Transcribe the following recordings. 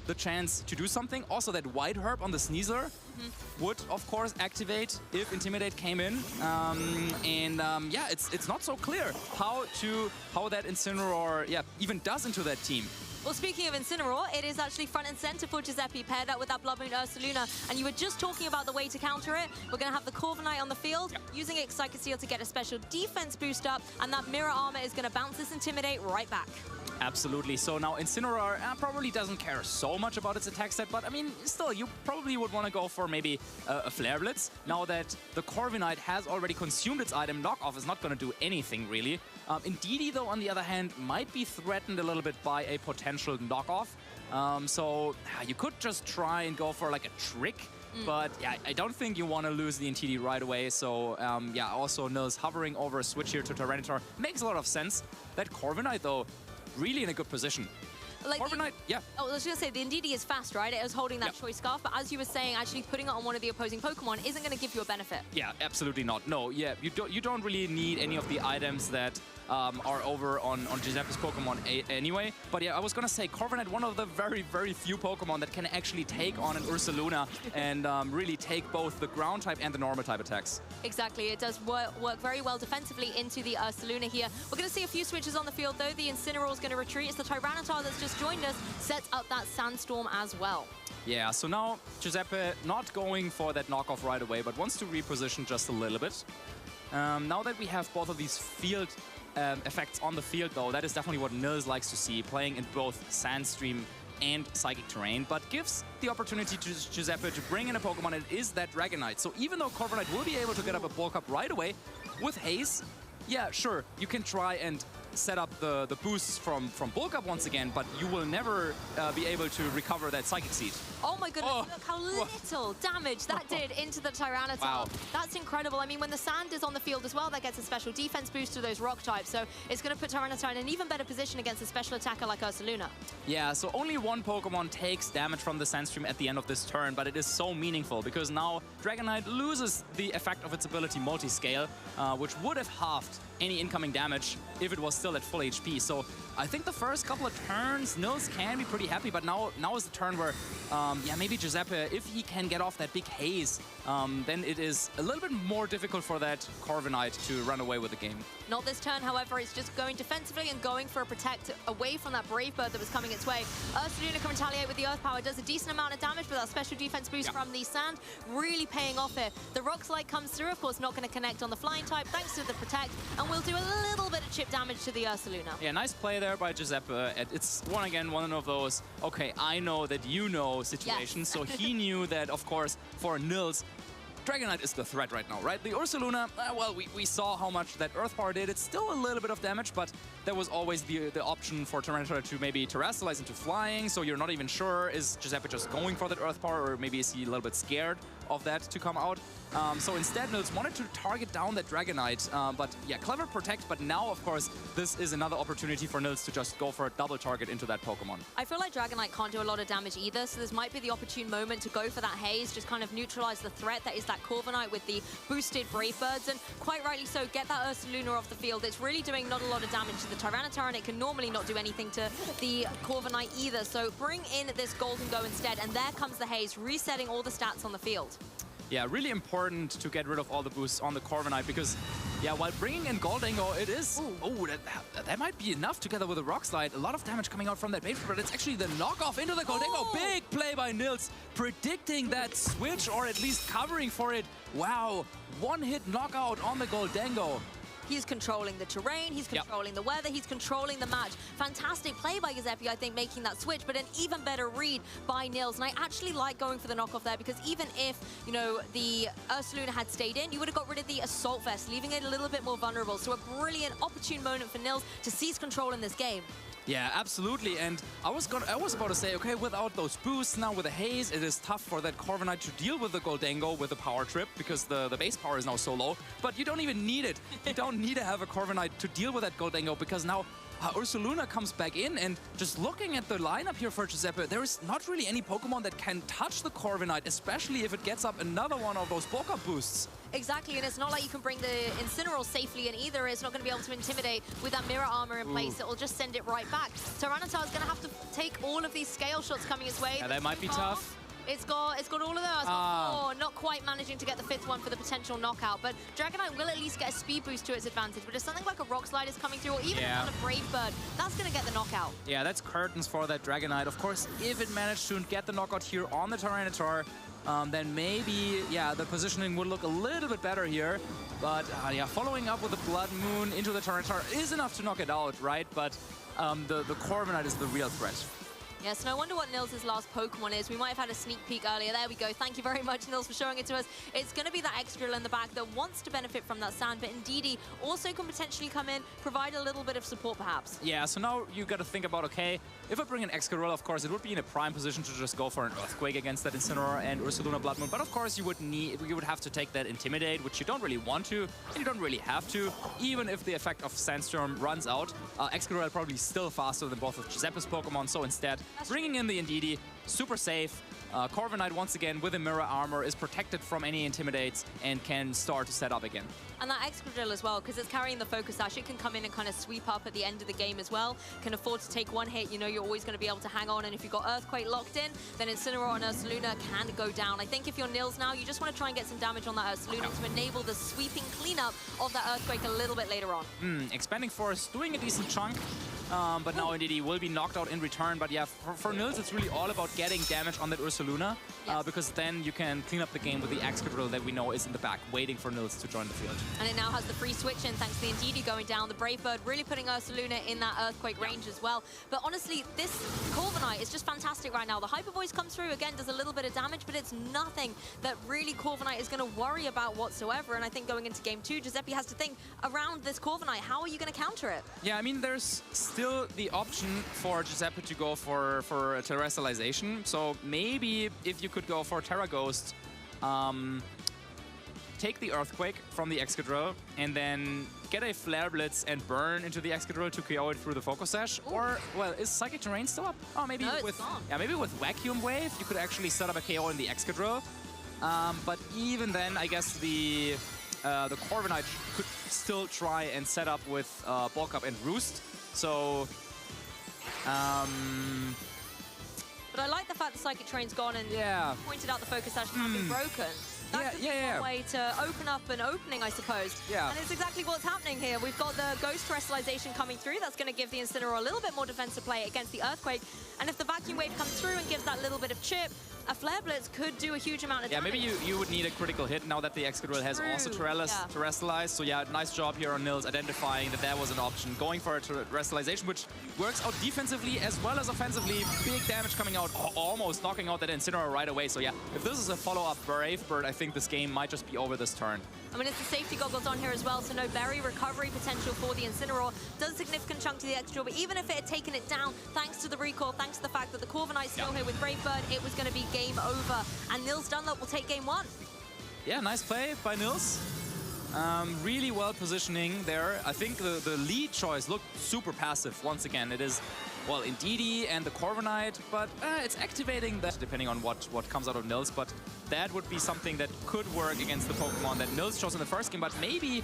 the chance to do something. Also, that White Herb on the Sneasler would, of course, activate if Intimidate came in. Yeah, it's not so clear how that Incineroar even does into that team. Well, speaking of Incineroar, it is actually front and center for Giuseppe, paired up with that Blood Moon Ursaluna. And you were just talking about the way to counter it. We're going to have the Corviknight on the field, using its Psychic Seal to get a special defense boost up, and that Mirror Armor is going to bounce this Intimidate right back. Absolutely. So now Incineroar probably doesn't care so much about its attack set, but I mean, still, you probably would want to go for maybe a Flare Blitz. Now that the Corviknight has already consumed its item, Knockoff is not going to do anything, really. Indeedee, though, on the other hand, might be threatened a little bit by a potential Knockoff. So you could just try and go for like a trick. But yeah, I don't think you want to lose the Indeedee right away. So yeah, also Nils hovering over a switch here to Tyranitar makes a lot of sense. That Corviknight, though, really in a good position. Like Corviknight, Oh, I was going to say, the Indeedee is fast, right? It was holding that Choice Scarf, but as you were saying, actually putting it on one of the opposing Pokemon isn't going to give you a benefit. Yeah, absolutely not. No, yeah, you don't really need any of the items that are over on Giuseppe's Pokemon anyway. But yeah, I was going to say, Corviknight, one of the very, very few Pokemon that can actually take on an Ursaluna and really take both the ground type and the normal type attacks. Exactly. It does work very well defensively into the Ursaluna here. We're going to see a few switches on the field, though. The Incineroar is going to retreat. It's the Tyranitar that's just joined us, sets up that Sandstorm as well. Yeah, so now Giuseppe not going for that knockoff right away, but wants to reposition just a little bit. Now that we have both of these field effects on the field, though, that is definitely what Nils likes to see, playing in both Sandstream and Psychic Terrain, but gives the opportunity to Giuseppe to bring in a Pokemon, and it is that Dragonite. So even though Corviknight will be able to get up a bulk up right away, with Haze, yeah, sure, you can try and set up the boosts from bulk up once again, but you will never be able to recover that Psychic Seed. Oh my goodness, look how little damage that did into the Tyranitar. Wow. That's incredible. I mean, when the sand is on the field as well, that gets a special defense boost to those rock types, so it's going to put Tyranitar in an even better position against a special attacker like Ursaluna. Yeah, so only one Pokemon takes damage from the Sandstream at the end of this turn, but it is so meaningful because now Dragonite loses the effect of its ability Multiscale, which would have halved any incoming damage if it was still at full HP. So I think the first couple of turns, Nils can be pretty happy, but now is the turn where, yeah, maybe Giuseppe, if he can get off that big Haze, then it is a little bit more difficult for that Corviknight to run away with the game. Not this turn, however. It's just going defensively and going for a Protect away from that Brave Bird that was coming its way. Ursaluna can retaliate with the Earth Power, does a decent amount of damage, but that special defense boost from the Sand really paying off here. The Rock Slide comes through, of course, not going to connect on the Flying type, thanks to the Protect, and we'll do a little bit of chip damage to the Ursaluna. Yeah, nice play there by Giuseppe. It's one of those, okay, I know that you know situations. So he knew that, of course, for Nils, Dragonite is the threat right now, right? The Ursaluna, well, we saw how much that Earth Power did. It's still a little bit of damage, but there was always the option for Tyranitar to maybe Terrestrialize into flying, so you're not even sure, is Giuseppe just going for that Earth Power, or maybe is he a little bit scared of that to come out? So instead, Nils wanted to target down that Dragonite, but yeah, clever Protect, but now, of course, this is another opportunity for Nils to just go for a double target into that Pokemon. I feel like Dragonite can't do a lot of damage either, so this might be the opportune moment to go for that Haze, just kind of neutralize the threat that is that Corviknight with the boosted Brave Birds, and quite rightly so, get that Ursaluna off the field. It's really doing not a lot of damage to the Tyranitar, and it can normally not do anything to the Corviknight either, so bring in this Golden Go instead, and there comes the Haze, resetting all the stats on the field. Yeah, really important to get rid of all the boosts on the Corviknight because, yeah, while bringing in Gholdengo, it is... Oh, that might be enough together with a Rock Slide. A lot of damage coming out from that Brave Bird, but it's actually the knockoff into the Gholdengo. Big play by Nils, predicting that switch or at least covering for it. Wow, one-hit knockout on the Gholdengo. He's controlling the terrain, he's controlling the weather, he's controlling the match. Fantastic play by Giuseppe, I think, making that switch, but an even better read by Nils. And I actually like going for the knockoff there because even if, you know, the Ursaluna had stayed in, you would have got rid of the Assault Vest, leaving it a little bit more vulnerable. So a brilliant, opportune moment for Nils to seize control in this game. Yeah, absolutely. And I was about to say, okay, without those boosts now with the Haze, it is tough for that Corviknight to deal with the Gholdengo with the Power Trip because the base power is now so low. But you don't even need it. You don't need to have a Corviknight to deal with that Gholdengo because now Ursaluna comes back in, and just looking at the lineup here for Giuseppe, there is not really any Pokemon that can touch the Corviknight, especially if it gets up another one of those bulk up boosts. Exactly, and it's not like you can bring the Incineroar safely in either. It's not going to be able to intimidate with that mirror armor in place. It will just send it right back. Tyranitar is going to have to take all of these scale shots coming his way. Yeah, that might be tough. It's got all of them. It's got 4, not quite managing to get the 5th one for the potential knockout. But Dragonite will at least get a speed boost to its advantage. But if something like a Rock Slide is coming through, or even another Brave Bird, that's going to get the knockout. Yeah, that's curtains for that Dragonite. Of course, if it managed to get the knockout here on the Tyranitar, then maybe, yeah, the positioning would look a little bit better here. But, yeah, following up with the Blood Moon into the Tyranitar is enough to knock it out, right? But the Corviknight is the real threat. Yes, no wonder what Nils' last Pokemon is. We might have had a sneak peek earlier. There we go. Thank you very much, Nils, for showing it to us. It's going to be that Excadrill in the back that wants to benefit from that sand, but Indeedee also can potentially come in, provide a little bit of support, perhaps. Yeah, so now you got to think about, okay, if I bring an Excadrill, of course, it would be in a prime position to just go for an Earthquake against that Incineroar and Ursaluna Blood Moon. But of course, you would have to take that Intimidate, which you don't really want to, and you don't really have to, even if the effect of Sandstorm runs out. Excadrill probably still faster than both of Giuseppe's Pokemon, so instead, bringing in the Indeedee, super safe. Corviknight, once again, with a Mirror Armor, is protected from any Intimidates and can start to set up again. And that Excadrill as well, because it's carrying the Focus Sash, it can come in and kind of sweep up at the end of the game as well. Can afford to take one hit. You know you're always going to be able to hang on, and if you've got Earthquake locked in, then Incineroar and Ursaluna can go down. I think if you're Nils now, you just want to try and get some damage on that Ursaluna to enable the sweeping cleanup of that Earthquake a little bit later on. Expanding Force, doing a decent chunk. But now Indeedee will be knocked out in return. But yeah, for Nils, it's really all about getting damage on that Ursaluna, because then you can clean up the game with the Excadrill that we know is in the back, waiting for Nils to join the field. And it now has the free switch in thanks to the Indeedee going down. The Brave Bird really putting Ursaluna in that Earthquake range as well. But honestly, this Corviknight is just fantastic right now. The Hyper Voice comes through, again, does a little bit of damage, but it's nothing that really Corviknight is going to worry about whatsoever. And I think going into Game 2, Giuseppe has to think around this Corviknight. How are you going to counter it? Yeah, I mean, there's still the option for Giuseppe to go for Terrestrialization. So maybe if you could go for Terra Ghost, take the Earthquake from the Excadrill and then get a Flare Blitz and burn into the Excadrill to KO it through the Focus Sash. Ooh. Or, well, is Psychic Terrain still up? Oh, maybe no, with maybe with Vacuum Wave you could actually set up a KO in the Excadrill. But even then, I guess the Corviknight could still try and set up with Bulk Up and Roost. So. But I like the fact the Psychic Terrain's gone and pointed out the Focus Sash can't be broken. That could be one way to open up an opening, I suppose. Yeah. And it's exactly what's happening here. We've got the Ghost Terrestrialization coming through. That's going to give the Incineroar a little bit more defensive play against the Earthquake. And if the Vacuum Wave comes through and gives that little bit of chip, a Flare Blitz could do a huge amount of damage. Yeah, maybe you would need a critical hit now that the Excadrill has also terrestrialized. So yeah, nice job here on Nils identifying that there was an option. Going for a terrestrialization, which works out defensively as well as offensively. Big damage coming out, almost knocking out that Incineroar right away. So yeah, if this is a follow-up Brave Bird, I think this game might just be over this turn. I mean, it's the safety goggles on here as well, so no berry recovery potential for the Incineroar. Does a significant chunk to the Excadrill, but even if it had taken it down, thanks to the recall, thanks to the fact that the Corviknight's still here with Brave Bird, it was going to be game over. And Nils Dunlop will take game 1. Yeah, nice play by Nils. Really well positioning there. I think the lead choice looked super passive once again. It is, well, Indeedee and the Corviknight, but it's activating that depending on what comes out of Nils. But that would be something that could work against the Pokemon that Nils chose in the first game. But maybe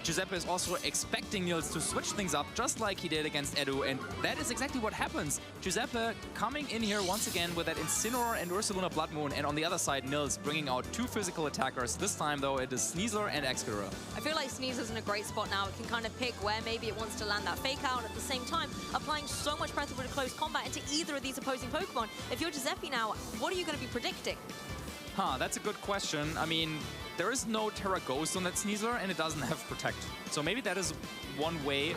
Giuseppe is also expecting Nils to switch things up just like he did against Edu, and that is exactly what happens. Giuseppe coming in here once again with that Incineroar and Ursaluna Blood Moon, and on the other side Nils bringing out 2 physical attackers. This time though it is Sneasler and Excadrill. I feel like Sneasler's in a great spot now. It can kind of pick where maybe it wants to land that Fake Out, and at the same time applying so much pressure with a close combat into either of these opposing Pokemon. If you're Giuseppe now, what are you going to be predicting? That's a good question. I mean, there is no Terra Ghost on that Sneasler, and it doesn't have Protect. So maybe that is one way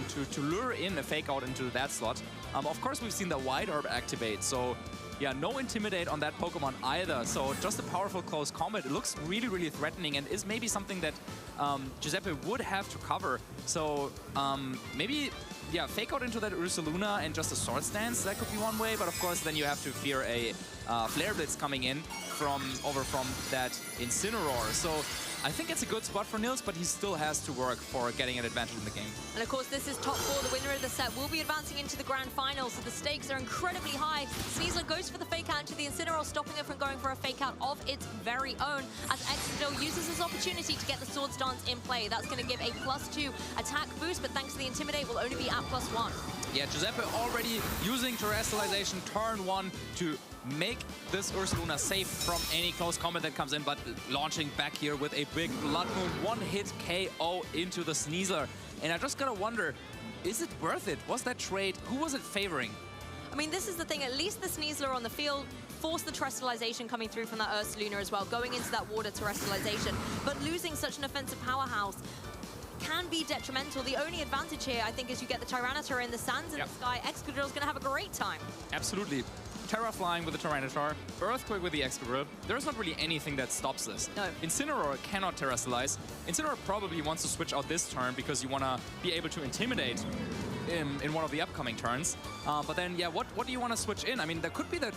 to lure in a Fake Out into that slot. Of course, we've seen the Wide Herb activate, so yeah, no Intimidate on that Pokemon either. So just a powerful close combat. It looks really, really threatening and is maybe something that Giuseppe would have to cover. So maybe, yeah, Fake Out into that Ursaluna and just a Swords Dance, that could be one way. But of course, then you have to fear a Flare Blitz coming in over from that Incineroar. So I think it's a good spot for Nils, but he still has to work for getting an advantage in the game. And of course, this is top 4. The winner of the set will be advancing into the grand final, so the stakes are incredibly high. Sneasler goes for the fake out into the Incineroar, stopping it from going for a fake out of its very own, as Excadrill uses this opportunity to get the Swords Dance in play. That's going to give a +2 attack boost, but thanks to the Intimidate, will only be at +1. Yeah, Giuseppe already using Terrestrialization turn 1 to make this Ursaluna safe from any close combat that comes in, but launching back here with a big Blood Moon, one-hit KO into the Sneasler. And I just gotta wonder, is it worth it? Was that trade, who was it favoring? I mean, this is the thing, at least the Sneasler on the field forced the Terrestrialization coming through from that Ursaluna as well, going into that water Terrestrialization. But losing such an offensive powerhouse can be detrimental. The only advantage here, I think, is you get the Tyranitar in the sands in the sky. Excadrill is going to have a great time. Absolutely. Terra flying with the Tyranitar, Earthquake with the Excadrill. There's not really anything that stops this. No. Incineroar cannot Terrestrialize. Incineroar probably wants to switch out this turn because you want to be able to Intimidate in one of the upcoming turns. But then, yeah, what do you want to switch in? I mean, there could be the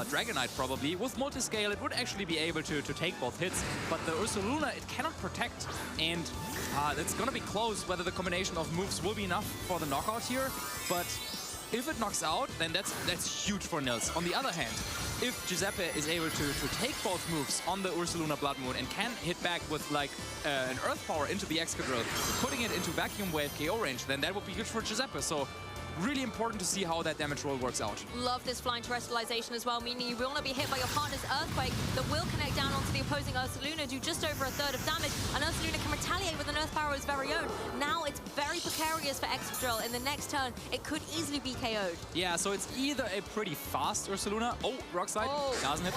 Dragonite probably. With Multiscale, it would actually be able to take both hits. But the Ursaluna, it cannot protect. And it's going to be close whether the combination of moves will be enough for the knockout here. But if it knocks out, then that's huge for Nils. On the other hand, if Giuseppe is able to take both moves on the Ursaluna Blood Moon and can hit back with like an Earth Power into the Excadrill, putting it into Vacuum Wave KO range, then that would be good for Giuseppe. So really important to see how that damage roll works out. Love this flying Terrestrialization as well, meaning you will not be hit by your partner's Earthquake that will connect down onto the opposing Ursaluna, do just over 1/3 of damage, and Ursaluna can retaliate with an Earth Power of his very own. Now it's very precarious for Excadrill. In the next turn, it could easily be KO'd. Yeah, so it's either a pretty fast Ursaluna. Oh, Rock Slide doesn't hit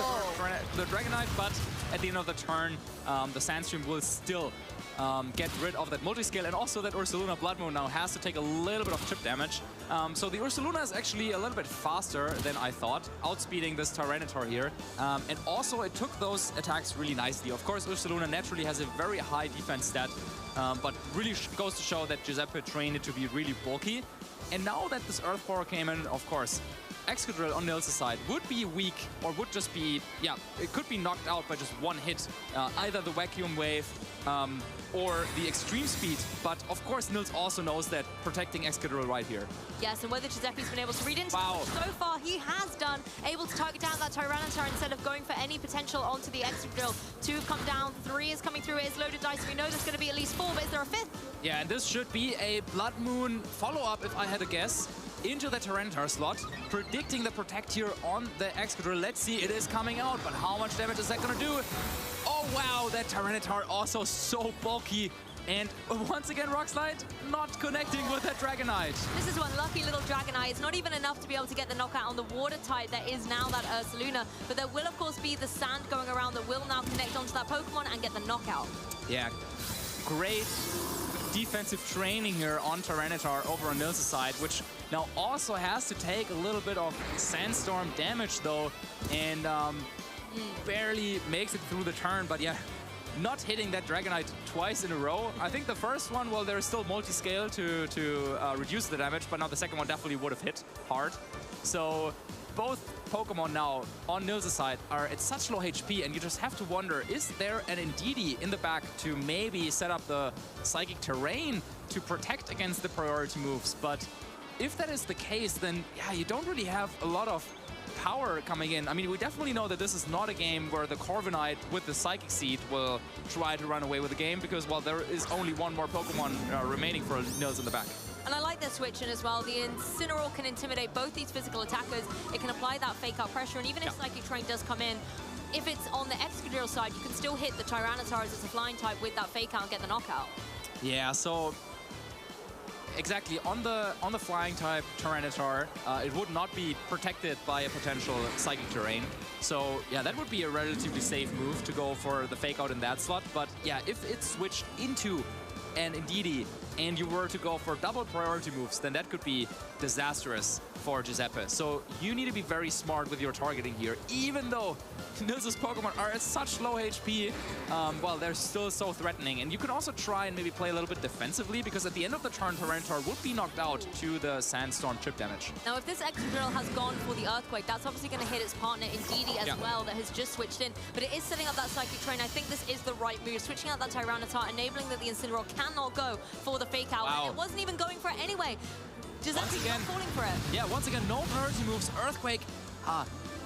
the Dragonite, but at the end of the turn, the Sandstream will still get rid of that Multiscale, and also that Ursaluna Blood Moon now has to take a little bit of chip damage. So the Ursaluna is actually a little bit faster than I thought, outspeeding this Tyranitar here. And also it took those attacks really nicely. Of course, Ursaluna naturally has a very high defense stat, but really goes to show that Giuseppe trained it to be really bulky. And now that this Earth Power came in, of course, Excadrill on Nils' side would be weak, or would just be, yeah, it could be knocked out by just one hit. Either the Vacuum Wave or the Extreme Speed. But of course, Nils also knows that protecting Excadrill right here. Yes, and whether Giuseppe's been able to read into Wow. so far, he has done, able to target down that Tyranitar instead of going for any potential onto the Excadrill. 2 have come down, 3 is coming through, it is loaded dice. We know there's going to be at least 4, but is there a 5th? Yeah, and this should be a Blood Moon follow-up, if I had a guess, into the Tyranitar slot, predicting the Protect here on the Excadrill. Let's see, it is coming out, but how much damage is that going to do? Oh, wow, that Tyranitar also so bulky. And once again, Rock Slide not connecting with that Dragonite. This is one lucky little Dragonite. It's not even enough to be able to get the knockout on the water type that is now that Ursaluna. But there will, of course, be the sand going around that will now connect onto that Pokemon and get the knockout. Yeah, great defensive training here on Tyranitar over on Nils' side, which now also has to take a little bit of Sandstorm damage, though, and barely makes it through the turn. But yeah, not hitting that Dragonite twice in a row. I think the first one, well, there's still Multiscale to reduce the damage, but now the second one definitely would have hit hard. So both Pokemon now on Nils' side are at such low HP, and you just have to wonder, is there an Indeedee in the back to maybe set up the Psychic Terrain to protect against the priority moves? But if that is the case, then yeah, you don't really have a lot of power coming in. I mean, we definitely know that this is not a game where the Corviknight with the Psychic Seed will try to run away with the game, because, well, there is only one more Pokemon remaining for Nils in the back. And I like their switch in as well. The Incineroar can intimidate both these physical attackers. It can apply that fake out pressure, and even if Psychic Terrain does come in, if it's on the Excadrill side, you can still hit the Tyranitar as it's a flying type with that fake out and get the knockout. Yeah, so exactly, on the flying type Tyranitar, it would not be protected by a potential Psychic Terrain. So yeah, that would be a relatively safe move to go for the fake out in that slot. But yeah, if it's switched into an Indeedee, and you were to go for double priority moves, then that could be disastrous for Giuseppe. So you need to be very smart with your targeting here. Even though Nils' Pokemon are at such low HP, well, they're still so threatening. And you can also try and maybe play a little bit defensively, because at the end of the turn, Tyranitar would be knocked out to the Sandstorm chip damage. Now, if this Excadrill has gone for the Earthquake, that's obviously going to hit its partner Indeedee as well, that has just switched in. But it is setting up that Psychic Terrain. I think this is the right move. Switching out that Tyranitar, enabling that the Incineroar cannot go for the Fake Out. Wow. And it wasn't even going for it anyway. Giuseppe's not falling for it. Yeah, once again, no priority moves. Earthquake.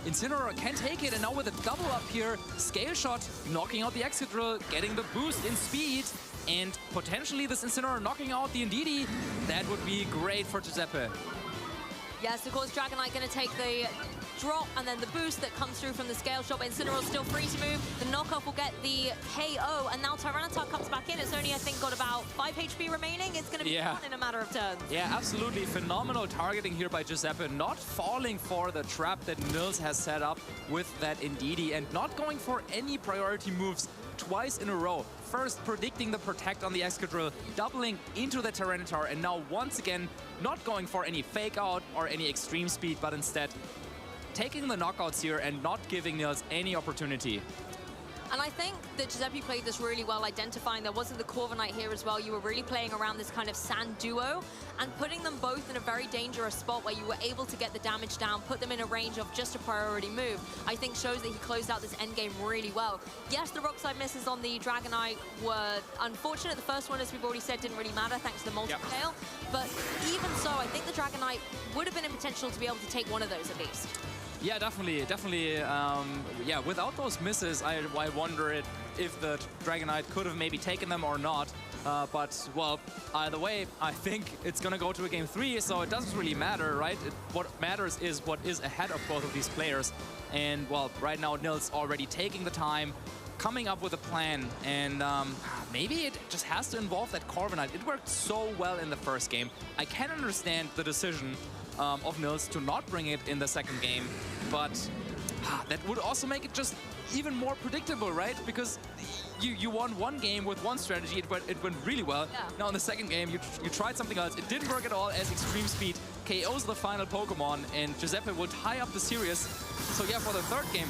Incineroar can take it, and now with a double up here, Scale Shot, knocking out the Excadrill, getting the boost in speed, and potentially this Incineroar knocking out the Indeedee. That would be great for Giuseppe. Yes, of course, Dragonite going to take the drop and then the boost that comes through from the Scale Shot. Incineroar still free to move. The knockoff will get the KO, and now Tyranitar comes back in. It's only, I think, got about 5 HP remaining. It's going to be gone in a matter of turns. Yeah, absolutely. Phenomenal targeting here by Giuseppe. Not falling for the trap that Nils has set up with that Indeedee, and not going for any priority moves twice in a row. First, predicting the Protect on the Excadrill, doubling into the Tyranitar, and now once again, not going for any Fake Out or any extreme speed, but instead taking the knockouts here and not giving Nils any opportunity. And I think that Giuseppe played this really well, identifying there wasn't the Corviknight here as well. You were really playing around this kind of sand duo and putting them both in a very dangerous spot where you were able to get the damage down, put them in a range of just a priority move. I think shows that he closed out this endgame really well. Yes, the Rock-Slide misses on the Dragonite were unfortunate. The first one, as we've already said, didn't really matter thanks to the multi-scale. But even so, I think the Dragonite would have been in potential to be able to take one of those at least. Yeah, definitely. Yeah, without those misses, I wonder if the Dragonite could have maybe taken them or not. But, well, either way, I think it's going to go to a game 3, so it doesn't really matter, right? What matters is what is ahead of both of these players. And, well, right now, Nils already taking the time, coming up with a plan, and maybe it just has to involve that Corviknight. It worked so well in the first game. I can understand the decision of Nils to not bring it in the second game, but that would also make it just even more predictable, right? Because you won one game with one strategy, it went really well. Yeah. Now in the second game, you tried something else, it didn't work at all as Extreme Speed KOs the final Pokemon, and Giuseppe will tie up the series. So yeah, for the third game,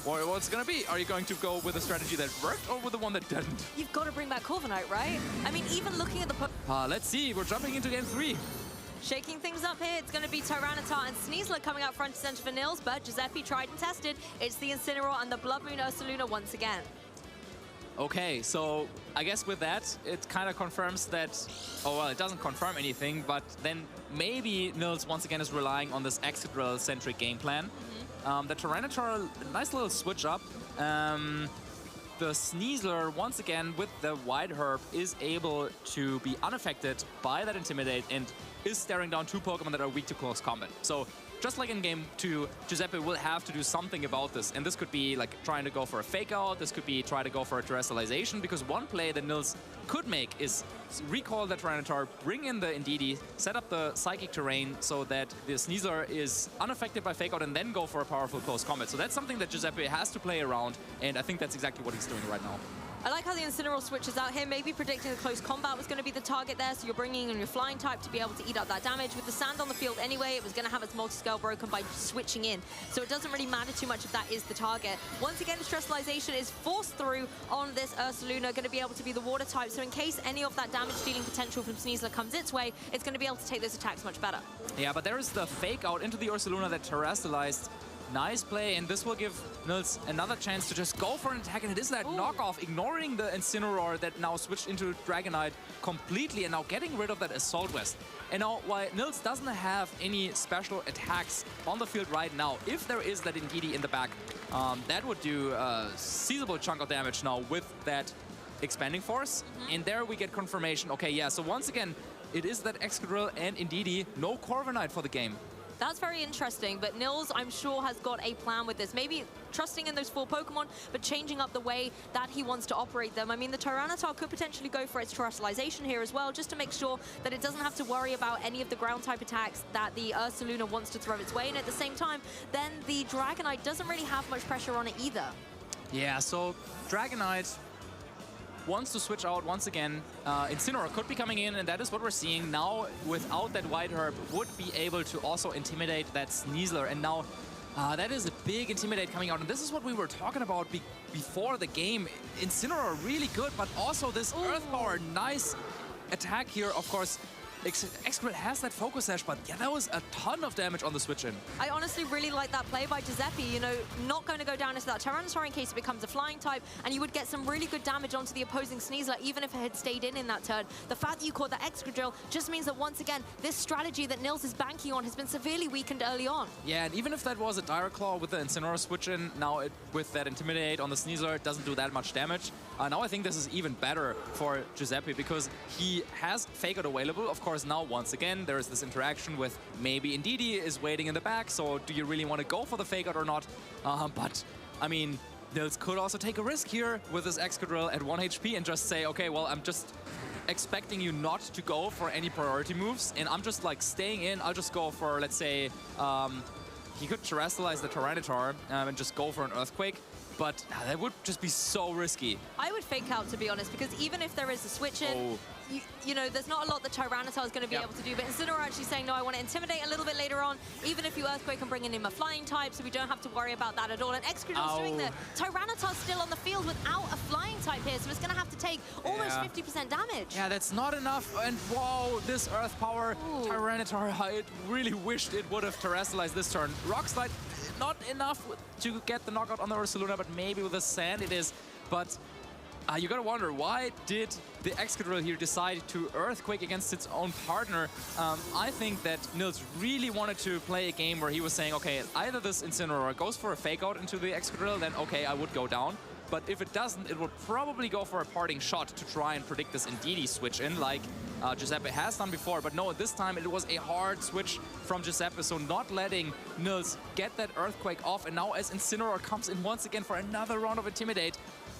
what's going to be? Are you going to go with a strategy that worked or with the one that didn't? You've got to bring back Corviknight, right? I mean, even looking at the... let's see, we're jumping into game 3. Shaking things up here, it's going to be Tyranitar and Sneasler coming out front and center for Nils, but Giuseppe tried and tested. It's the Incineroar and the Blood Moon Ursaluna once again. Okay, so I guess with that, it kind of confirms that, oh well, it doesn't confirm anything, but then maybe Nils once again is relying on this Excadrill-centric game plan. The Tyranitar, nice little switch up. The Sneasler, once again, with the Wide Herb, is able to be unaffected by that Intimidate and is staring down 2 Pokemon that are weak to close combat. So just like in game 2, Giuseppe will have to do something about this. And this could be like trying to go for a Fake Out. This could be try to go for a Terrestrialization, because one play that Nils could make is recall the Tyranitar, bring in the Indeedee, set up the Psychic Terrain so that the Sneasler is unaffected by Fake Out, and then go for a powerful close combat. So that's something that Giuseppe has to play around, and I think that's exactly what he's doing right now. I like how the Incineroar switches out here, maybe predicting the close combat was going to be the target there, so you're bringing in your Flying type to be able to eat up that damage. With the sand on the field anyway, it was going to have its multi-scale broken by switching in, so it doesn't really matter too much if that is the target. Once again, Terrestrialization is forced through on this Ursaluna, going to be able to be the Water type, so in case any of that damage-dealing potential from Sneasler comes its way, it's going to be able to take those attacks much better. Yeah, but there is the Fake Out into the Ursaluna that Terrestrialized. Nice play, and this will give Nils another chance to just go for an attack, and it is that knockoff, ignoring the Incineroar that now switched into Dragonite completely, and now getting rid of that Assault Vest. And now, while Nils doesn't have any special attacks on the field right now, if there is that Indeedee in the back, that would do a sizable chunk of damage now with that Expanding Force. And there we get confirmation, okay, yeah, so once again, it is that Excadrill and Indeedee, no Corviknight for the game. That's very interesting, but Nils, I'm sure, has got a plan with this. Maybe trusting in those 4 Pokemon, but changing up the way that he wants to operate them. I mean, the Tyranitar could potentially go for its Terrestrialization here as well, just to make sure that it doesn't have to worry about any of the ground-type attacks that the Ursaluna wants to throw its way. And at the same time, then the Dragonite doesn't really have much pressure on it either. Yeah, so Dragonite wants to switch out once again. Incineroar could be coming in, and that is what we're seeing now. Without that White Herb, would be able to also intimidate that Sneasler. And now that is a big Intimidate coming out. And this is what we were talking about before the game. Incineroar really good, but also this Earth Power, nice attack here, of course. Excadrill has that Focus Sash, but yeah, that was a ton of damage on the switch-in. I honestly really like that play by Giuseppe, you know, not going to go down into that Tyranitar in case it becomes a flying type, and you would get some really good damage onto the opposing Sneasler, even if it had stayed in that turn. The fact that you caught that Excadrill just means that once again, this strategy that Nils is banking on has been severely weakened early on. Yeah, and even if that was a Direct Claw with the Incineroar switch-in, now with that Intimidate on the Sneasler, it doesn't do that much damage. Now I think this is even better for Giuseppe because he has Fake Out available. Of course, now once again, there is this interaction with maybe Indeedee is waiting in the back, so do you really want to go for the Fake Out or not? But, I mean, Nils could also take a risk here with this Excadrill at 1 HP and just say, okay, well, I'm just expecting you not to go for any priority moves, and I'm just, like, staying in. I'll just go for, let's say, he could Terrestrialize the Tyranitar and just go for an Earthquake. But that would just be so risky. I would Fake Out, to be honest, because even if there is a switch-in, you know, there's not a lot that Tyranitar is going to be able to do. But Incineroar actually saying, no, I want to Intimidate a little bit later on. Even if you Earthquake, I'm bringing in a flying type, so we don't have to worry about that at all. And Excadrill's doing the Tyranitar still on the field without a flying type here, so it's going to have to take almost 50% damage. Yeah, that's not enough. And wow, this Earth Power Tyranitar, I really wished it would have Terrestrialized this turn. Rock Slide, not enough to get the knockout on the Ursaluna, but maybe with the Sand it is. But you gotta wonder, why did the Excadrill here decide to Earthquake against its own partner? I think that Nils really wanted to play a game where he was saying, okay, either this Incineroar goes for a Fake Out into the Excadrill, then okay, I would go down. But if it doesn't, it would probably go for a parting shot to try and predict this Indeedee switch in, like Giuseppe has done before. But no, this time it was a hard switch from Giuseppe, so not letting Nils get that Earthquake off. And now as Incineroar comes in once again for another round of Intimidate,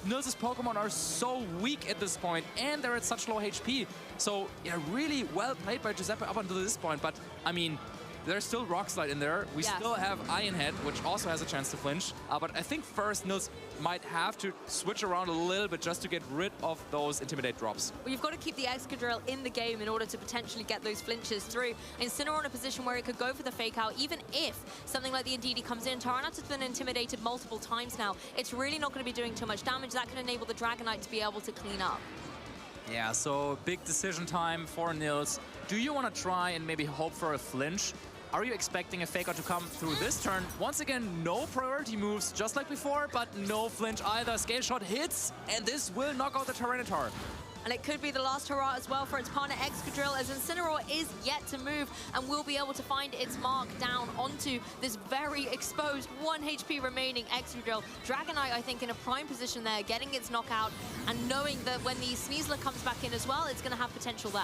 Nils' Pokemon are so weak at this point, and they're at such low HP. So yeah, really well played by Giuseppe up until this point. But I mean, there's still Rock Slide in there. We still have Iron Head, which also has a chance to flinch. But I think first Nils might have to switch around a little bit just to get rid of those Intimidate drops. Well, you've got to keep the Excadrill in the game in order to potentially get those flinches through. Incineroar in a position where it could go for the Fake Out, even if something like the Indeedee comes in. Tyranitar's been intimidated multiple times now. It's really not going to be doing too much damage. That can enable the Dragonite to be able to clean up. Yeah, so big decision time for Nils. Do you want to try and maybe hope for a flinch? Are you expecting a Fake Out to come through this turn? Once again, no priority moves, just like before, but no flinch either. Scale Shot hits, and this will knock out the Tyranitar. And it could be the last hurrah as well for its partner Excadrill, as Incineroar is yet to move and will be able to find its mark down onto this very exposed 1 HP remaining Excadrill. Dragonite, I think, in a prime position there, getting its knockout and knowing that when the Sneasler comes back in as well, it's going to have potential there.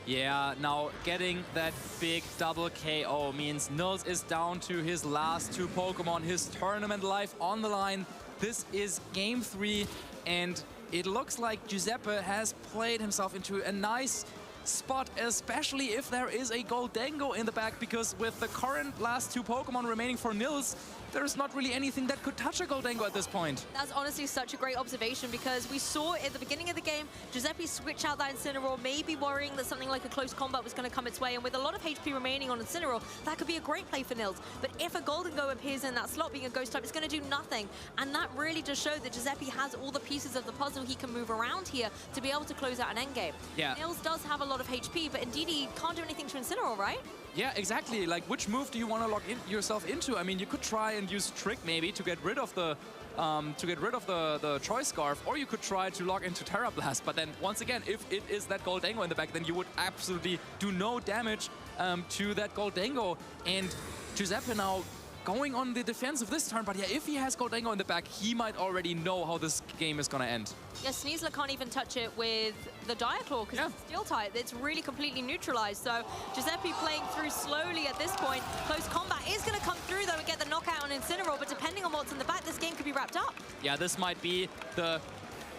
Yeah, now getting that big double KO means Nils is down to his last 2 Pokemon, his tournament life on the line. This is game 3, and it looks like Giuseppe has played himself into a nice spot, especially if there is a Goldengo in the back, because with the current last 2 Pokemon remaining for Nils, there's not really anything that could touch a Goldengo at this point. That's honestly such a great observation, because we saw at the beginning of the game, Giuseppe switch out that Incineroar, maybe worrying that something like a close combat was going to come its way, and with a lot of HP remaining on Incineroar, that could be a great play for Nils. But if a Goldengo appears in that slot being a Ghost type, it's going to do nothing, and that really does show that Giuseppe has all the pieces of the puzzle he can move around here to be able to close out an endgame. Yeah. Nils does have a lot of HP, but Indeedee can't do anything to Incineroar, right? Yeah, exactly. Like, which move do you want to lock yourself into? I mean, you could try and use Trick maybe to get rid of the Choice Scarf, or you could try to lock into Terra Blast. But then once again, if it is that Goldengo in the back, then you would absolutely do no damage to that Goldengo. And Giuseppe now going on the defensive this turn, but yeah, if he has Goldengo in the back, he might already know how this game is gonna end. Yeah, Sneasler can't even touch it with the Dire Claw because it's Steel type. It's really completely neutralized. So Giuseppe playing through slowly at this point. Close combat is going to come through though and get the knockout on Incineroar, but depending on what's in the back, this game could be wrapped up. Yeah, this might be the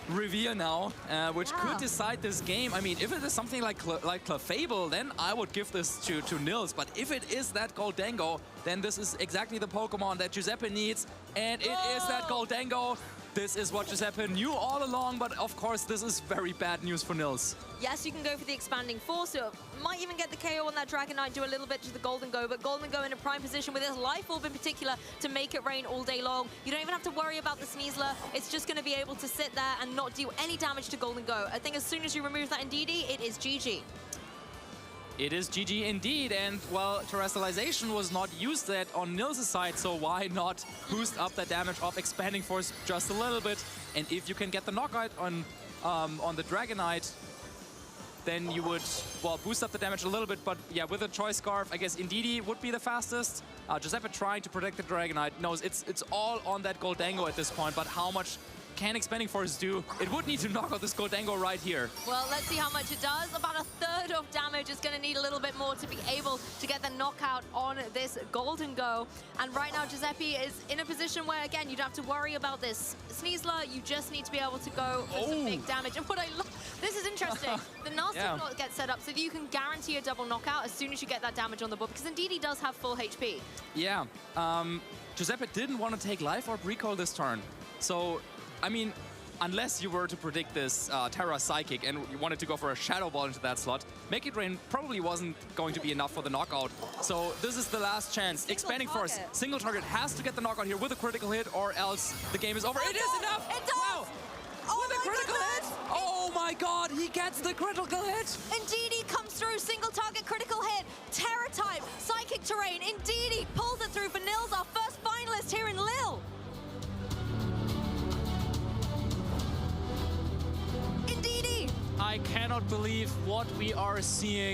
reveal now, which could decide this game. I mean, if it is something like Clefable, then I would give this to Nils. But if it is that Goldengo, then this is exactly the Pokemon that Giuseppe needs. And it is that Goldengo. this is what Giuseppe knew all along, but of course this is very bad news for Nils. Yes, you can go for the expanding force, so might even get the KO on that Dragon Knight, do a little bit to the Golden Go, but Golden Go in a prime position with his Life Orb in particular to make it rain all day long. You don't even have to worry about the Sneasler. It's just going to be able to sit there and not do any damage to Golden Go. I think as soon as you remove that Ndidi, it is GG. It is GG indeed, and well, Terrestrialization was not used that on Nils' side, so why not boost up the damage of Expanding Force just a little bit? And if you can get the knockout on the Dragon Knight, then you would, well, boost up the damage a little bit, but yeah, with a Choice Scarf, I guess Ndidi would be the fastest. Giuseppe trying to protect the Dragon Knight knows it's all on that Goldango at this point, but how much can Expanding Force do? It would need to knock out this Goldango right here. Well, let's see how much it does. About a third of damage. Is going to need a little bit more to be able to get the knockout on this Golden Go. And right now, Giuseppe is in a position where, again, you don't have to worry about this Sneasler. You just need to be able to go for some big damage. And what I love, this is interesting. The Nasty Block gets set up so that you can guarantee a double knockout as soon as you get that damage on the board, because indeed he does have full HP. Yeah. Giuseppe didn't want to take Life Orb Recall this turn. So, I mean, unless you were to predict this Terra Psychic and you wanted to go for a Shadow Ball into that slot, Make It Rain probably wasn't going to be enough for the knockout. So this is the last chance. Expanding Force, single target, has to get the knockout here with a critical hit or else the game is over. It is enough! It does! Wow! Oh, with a critical hit! Oh my god, he gets the critical hit! Indeed, comes through, single target, critical hit, Terra type, Psychic Terrain. Indeed, he pulls it through for Nils, our first finalist here in Lille. I cannot believe what we are seeing.